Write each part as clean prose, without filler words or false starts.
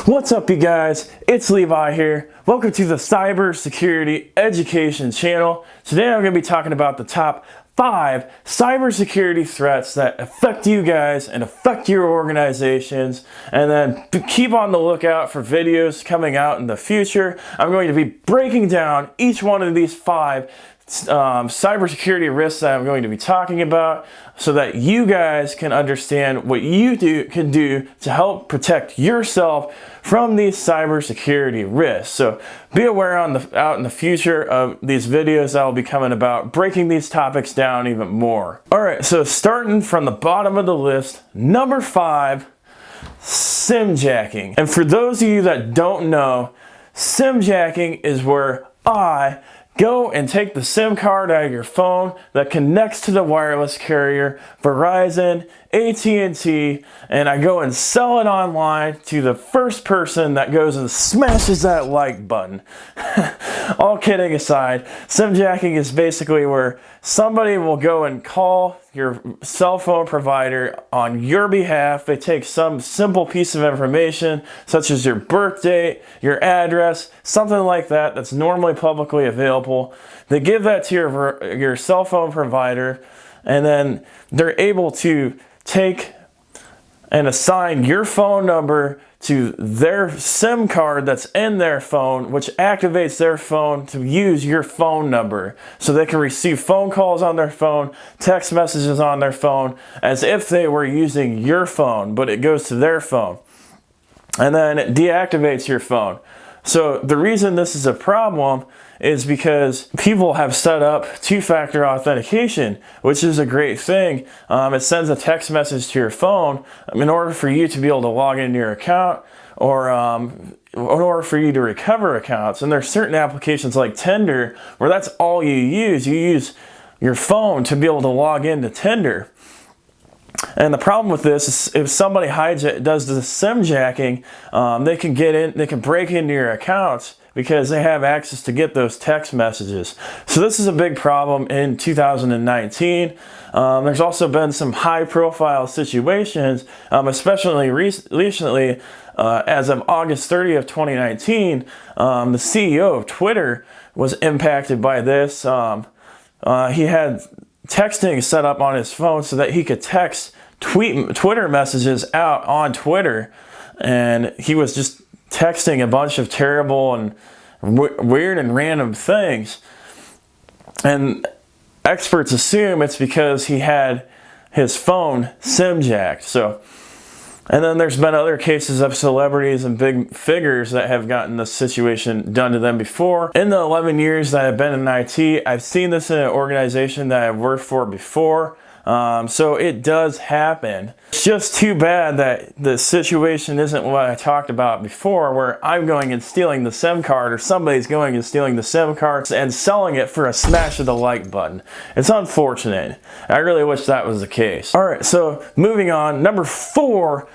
What's up, you guys? It's Levi here. Welcome to the Cybersecurity Education channel. Today I'm going to be talking about the top 5 cybersecurity threats that affect you guys and affect your organizations. And then keep on the lookout for videos coming out in the future. I'm going to be breaking down each one of these 5 cybersecurity risks that I'm going to be talking about, so that you guys can understand what you can do to help protect yourself from these cybersecurity risks. So be aware out in the future of these videos that will be coming about, breaking these topics down even more. Alright, so starting from the bottom of the list, number 5, SIM jacking. And for those of you that don't know, SIM jacking is where I go and take the SIM card out of your phone that connects to the wireless carrier, Verizon, AT&T, and I go and sell it online to the first person that goes and smashes that like button. All kidding aside, SIM jacking is basically where somebody will go and call your cell phone provider on your behalf. They take some simple piece of information, such as your birth date, your address, something like that that's normally publicly available. They give that to your cell phone provider, and then they're able to take and assign your phone number to their SIM card that's in their phone, which activates their phone to use your phone number. So they can receive phone calls on their phone, text messages on their phone, as if they were using your phone, but it goes to their phone. And then it deactivates your phone. So the reason this is a problem is because people have set up two-factor authentication, which is a great thing. It sends a text message to your phone in order for you to be able to log into your account, or in order for you to recover accounts. And there's certain applications like Tinder where that's all you use. You use your phone to be able to log into Tinder. And the problem with this is if somebody does the SIM jacking, they can break into your accounts because they have access to get those text messages. So this is a big problem in 2019. There's also been some high-profile situations, especially recently, as of August 30th, 2019, the CEO of Twitter was impacted by this. He had texting set up on his phone so that he could text Twitter messages out on Twitter, and he was just texting a bunch of terrible and weird and random things, and experts assume it's because he had his phone SIM jacked. And then there's been other cases of celebrities and big figures that have gotten this situation done to them before. In the 11 years that I've been in IT, I've seen this in an organization that I've worked for before. So it does happen. It's just too bad that the situation isn't what I talked about before, where I'm going and stealing the SIM card, or somebody's going and stealing the SIM card and selling it for a smash of the like button. It's unfortunate. I really wish that was the case. Alright, so moving on. Number 4,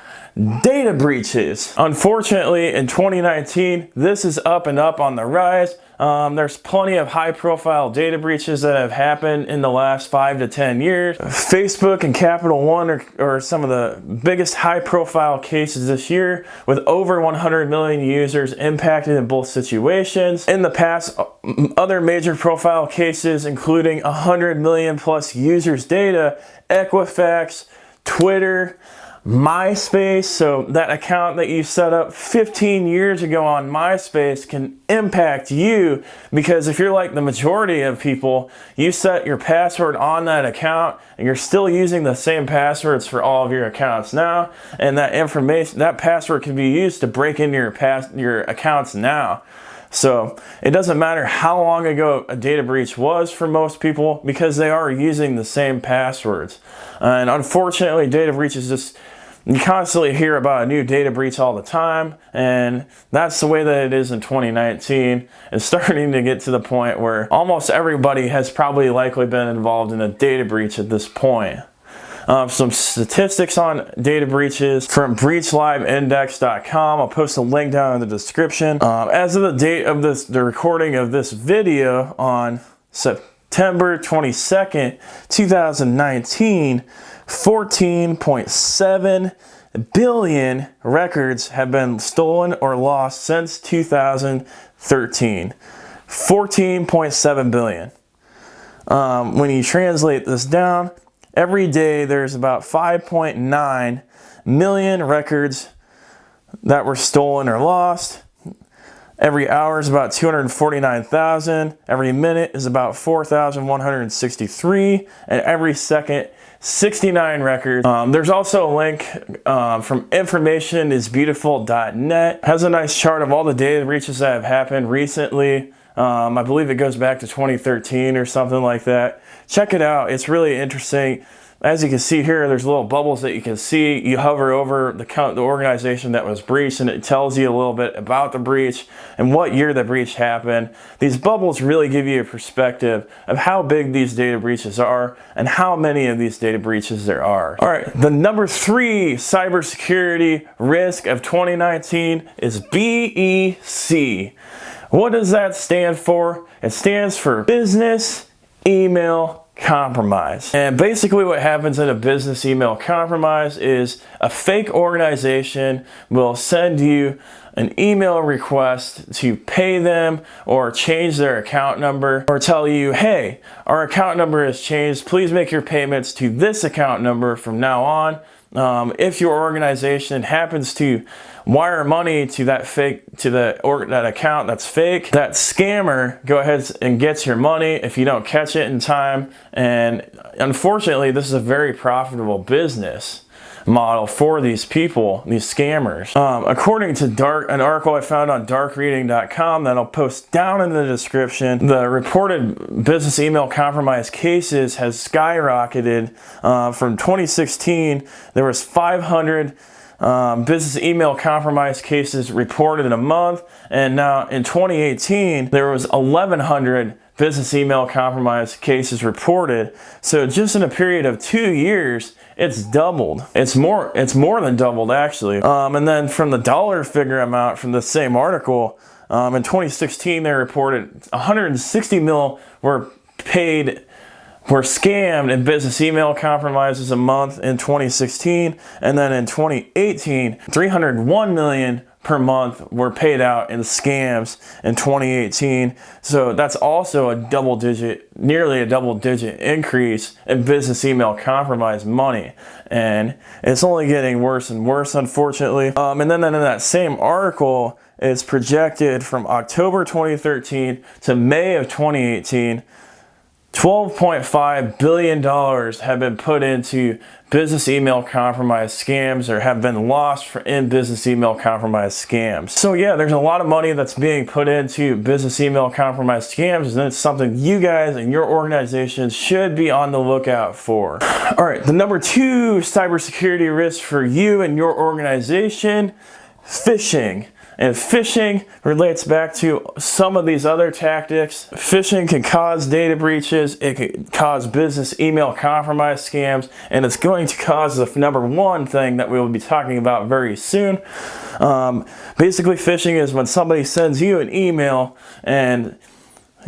data breaches. Unfortunately, in 2019, this is up and up on the rise. There's plenty of high-profile data breaches that have happened in the last 5 to 10 years. Facebook and Capital One are some of the biggest high-profile cases this year, with over 100 million users impacted in both situations. In the past, other major profile cases, including 100 million plus users' data, Equifax, Twitter, MySpace. So that account that you set up 15 years ago on MySpace can impact you, because if you're like the majority of people, you set your password on that account and you're still using the same passwords for all of your accounts now, and that password can be used to break into your accounts now. So it doesn't matter how long ago a data breach was for most people, because they are using the same passwords. And unfortunately, data breaches you constantly hear about a new data breach all the time, and that's the way that it is in 2019. It's starting to get to the point where almost everybody has probably likely been involved in a data breach at this point. Some statistics on data breaches from breachliveindex.com. I'll post a link down in the description. As of the date of the recording of this video on September 22nd, 2019, 14.7 records have been stolen or lost since 2013. 14.7 billion. When you translate this down, every day there's about 5.9 million records that were stolen or lost. Every hour is about 249,000. Every minute is about 4,163. And every second, 69 records. There's also a link from informationisbeautiful.net. Has a nice chart of all the data breaches that have happened recently. I believe it goes back to 2013 or something like that. Check it out. It's really interesting. As you can see here, there's little bubbles that you can see. You hover over the organization that was breached, and it tells you a little bit about the breach and what year the breach happened. These bubbles really give you a perspective of how big these data breaches are and how many of these data breaches there are. All right, the number 3 cybersecurity risk of 2019 is BEC. What does that stand for? It stands for business email compromise. And basically what happens in a business email compromise is a fake organization will send you an email request to pay them or change their account number, or tell you, hey, our account number has changed. Please make your payments to this account number from now on. If your organization happens to wire money to that that account that's fake, that scammer go ahead and gets your money if you don't catch it in time. And unfortunately, this is a very profitable business model for these people, these scammers. According to an article I found on darkreading.com that I'll post down in the description, the reported business email compromise cases has skyrocketed. From 2016, there was 500 business email compromise cases reported in a month, and now in 2018 there was 1,100 business email compromise cases reported. So just in a period of 2 years, it's doubled. It's more than doubled actually. And then from the dollar figure amount from the same article, in 2016 they reported 160 mil were scammed in business email compromises a month in 2016, and then in 2018, 301 million per month were paid out in scams in 2018. So that's also nearly a double digit increase in business email compromise money. And it's only getting worse and worse, unfortunately. And then in that same article, it's projected from October 2013 to May of 2018, $12.5 billion have been put into business email compromise scams, or have been lost in business email compromise scams. So yeah, there's a lot of money that's being put into business email compromise scams, and it's something you guys and your organizations should be on the lookout for. All right, the number 2 cybersecurity risk for you and your organization, phishing. And phishing relates back to some of these other tactics. Phishing can cause data breaches, it can cause business email compromise scams, and it's going to cause the number 1 thing that we will be talking about very soon. Basically, phishing is when somebody sends you an email and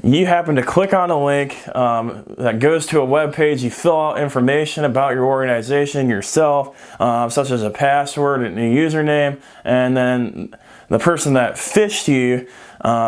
you happen to click on a link that goes to a web page. You fill out information about your organization, yourself, such as a password and a username, and then the person that phished you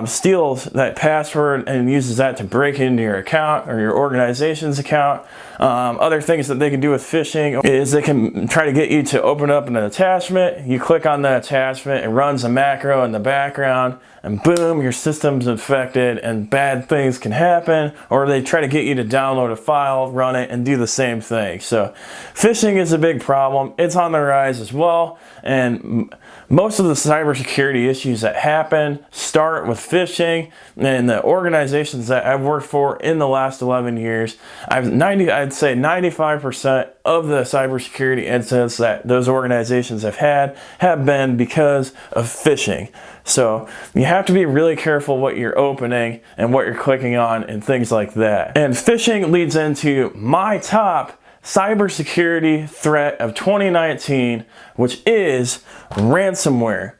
steals that password and uses that to break into your account or your organization's account. Other things that they can do with phishing is they can try to get you to open up an attachment. You click on the attachment, it runs a macro in the background, and boom, your system's infected and bad things can happen. Or they try to get you to download a file, run it, and do the same thing. So phishing is a big problem. It's on the rise as well, and most of the cybersecurity issues that happen start with phishing. And the organizations that I've worked for in the last 11 years, I'd say 95% of the cybersecurity incidents that those organizations have had have been because of phishing. So you have to be really careful what you're opening and what you're clicking on and things like that. And phishing leads into my top cybersecurity threat of 2019, which is ransomware.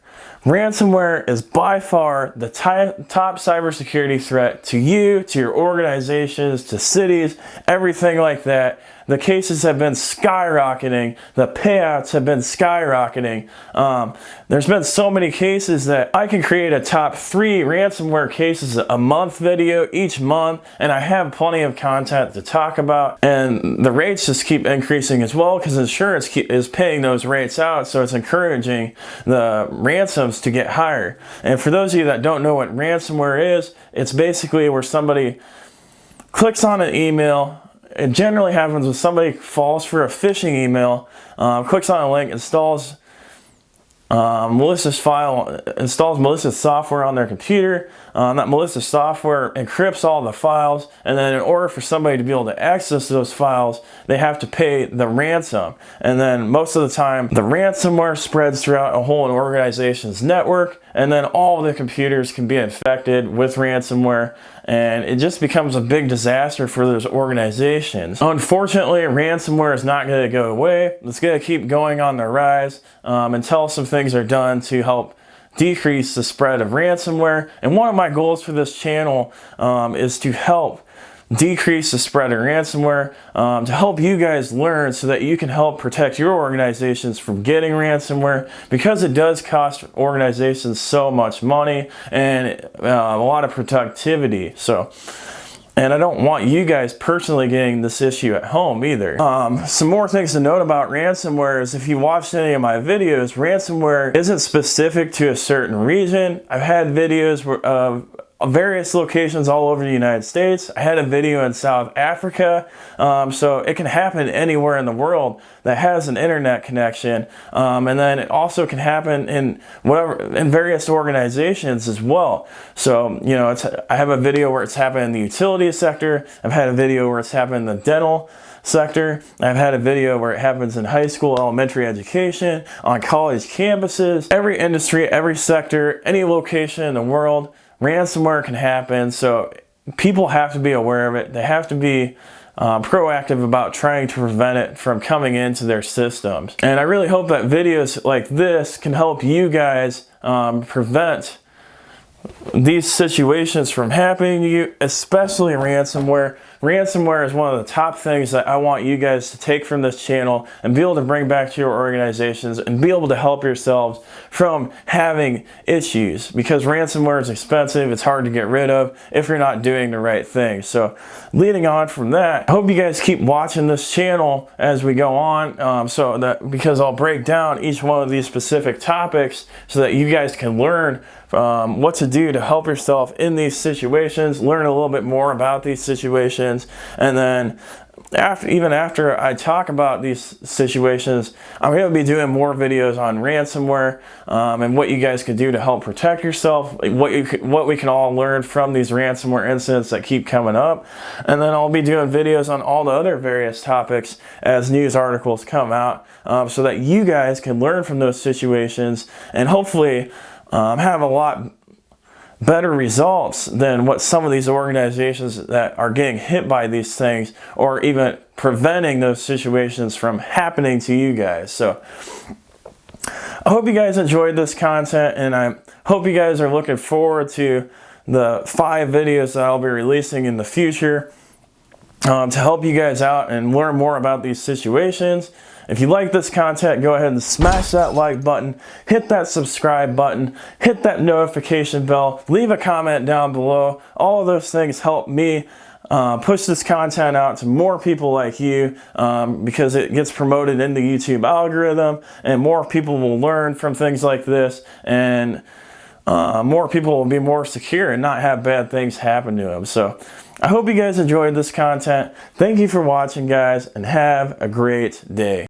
Ransomware is by far the top cybersecurity threat to you, to your organizations, to cities, everything like that. the cases have been skyrocketing. The payouts have been skyrocketing. There's been so many cases that I can create a top 3 ransomware cases a month video each month, and I have plenty of content to talk about. And the rates just keep increasing as well because insurance is paying those rates out, so it's encouraging the ransoms to get higher. And for those of you that don't know what ransomware is, it's basically where somebody clicks on an email. It generally happens when somebody falls for a phishing email, clicks on a link, installs malicious software on their computer. That malicious software encrypts all the files, and then in order for somebody to be able to access those files, they have to pay the ransom. And then most of the time, the ransomware spreads throughout a whole organization's network, and then all the computers can be infected with ransomware, and it just becomes a big disaster for those organizations. Unfortunately, ransomware is not going to go away. It's going to keep going on the rise until some things are done to help decrease the spread of ransomware. And one of my goals for this channel is to help decrease the spread of ransomware, to help you guys learn so that you can help protect your organizations from getting ransomware, because it does cost organizations so much money and a lot of productivity. And I don't want you guys personally getting this issue at home either. Some more things to note about ransomware is if you watched any of my videos, ransomware isn't specific to a certain region. I've had videos of various locations all over the United States. I had a video in South Africa, so it can happen anywhere in the world that has an internet connection, and then it also can happen in various organizations as well. So I have a video where it's happened in the utility sector. I've had a video where it's happened in the dental sector. I've had a video where it happens in high school, elementary education, on college campuses. Every industry, every sector, any location in the world, ransomware can happen, so people have to be aware of it. They have to be proactive about trying to prevent it from coming into their systems. And I really hope that videos like this can help you guys prevent these situations from happening to you, especially ransomware. Ransomware is one of the top things that I want you guys to take from this channel and be able to bring back to your organizations and be able to help yourselves from having issues, because ransomware is expensive. It's hard to get rid of if you're not doing the right thing. So leading on from that, I hope you guys keep watching this channel as we go on, because I'll break down each one of these specific topics so that you guys can learn what to do to help yourself in these situations, learn a little bit more about these situations, and then even after I talk about these situations, I'm going to be doing more videos on ransomware and what you guys can do to help protect yourself, what we can all learn from these ransomware incidents that keep coming up. And then I'll be doing videos on all the other various topics as news articles come out, so that you guys can learn from those situations and hopefully have a lot better results than what some of these organizations that are getting hit by these things, or even preventing those situations from happening to you guys. So I hope you guys enjoyed this content, and I hope you guys are looking forward to the 5 videos that I'll be releasing in the future to help you guys out and learn more about these situations. If you like this content, go ahead and smash that like button, hit that subscribe button, hit that notification bell, leave a comment down below. All of those things help me push this content out to more people like you, because it gets promoted in the YouTube algorithm, and more people will learn from things like this, and more people will be more secure and not have bad things happen to them. So I hope you guys enjoyed this content. Thank you for watching, guys, and have a great day.